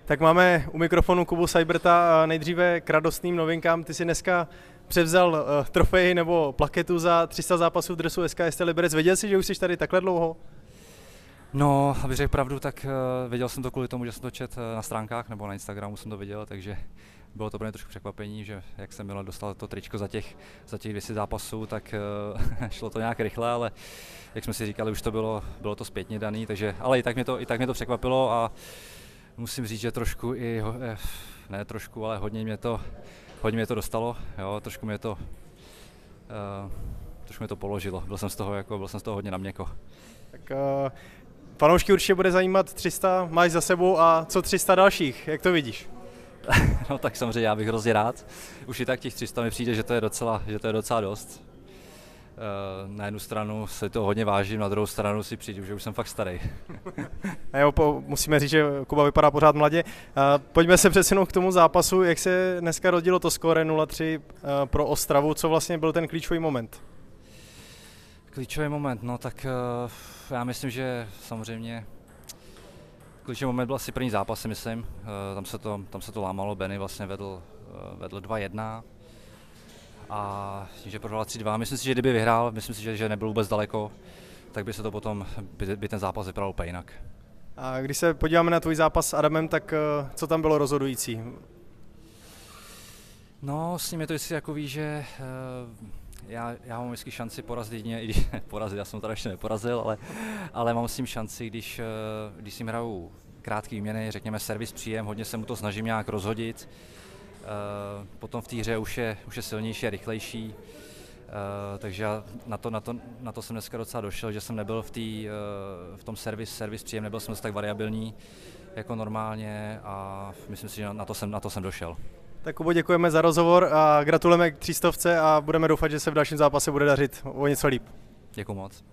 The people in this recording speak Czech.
Tak máme u mikrofonu Kubu Sajbrta. Nejdříve k radostným novinkám. Ty si dneska převzal trofej nebo plaketu za 300 zápasů v dresu SKST Liberec. Věděl jsi, že už jsi tady takhle dlouho? No, abych řekl pravdu, tak věděl jsem to kvůli tomu, že jsem to četl na stránkách nebo na Instagramu jsem to viděl, takže bylo to pro mě trošku překvapení, že jak jsem Milan dostal to tričko za těch 200 zápasů, tak šlo to nějak rychle, ale jak jsme si říkali, už to bylo to zpětně daný, takže, ale i tak mě to překvapilo a musím říct, že trošku ne trošku, ale hodně mě to dostalo, jo, trošku mě to položilo, byl jsem z toho hodně na měko. Tak fanoušky určitě bude zajímat 300, máš za sebou a co 300 dalších, jak to vidíš? No tak samozřejmě já bych hrozně rád, už i tak těch 300 mi přijde, že to je docela dost. Na jednu stranu se to hodně vážím, na druhou stranu si přijdu, že už jsem fakt starý. A jo, musíme říct, že Kuba vypadá pořád mladě. Pojďme se přesunout k tomu zápasu, jak se dneska rodilo to skóre 0-3 pro Ostravu, co vlastně byl ten klíčový moment? Klíčový moment, no tak já myslím, že samozřejmě klíčový moment byl asi první zápas, si myslím, tam se to lámalo, Benny vlastně vedl 2-1 a tím, že prohrál 3-2, myslím si, že kdyby vyhrál, myslím si, že nebyl vůbec daleko, tak by se to potom, by ten zápas vypadal úplně jinak. A když se podíváme na tvůj zápas s Adamem, tak co tam bylo rozhodující? No, s ním je to vždycky takový, že já mám vždycky šanci porazit jedině, i když porazit, já jsem to ještě neporazil, ale mám s ním šanci, když s ním hraju krátký výměny, řekněme servis příjem, hodně se mu to snažím nějak rozhodit, potom v té hře už je silnější a rychlejší, takže na to jsem dneska docela došel, že jsem nebyl v tom servis příjem, nebyl jsem tak variabilní jako normálně a myslím si, že na to jsem došel. Tak Kubo, děkujeme za rozhovor a gratulujeme k 300 a budeme doufat, že se v dalším zápase bude dařit o něco líp. Děkuju moc.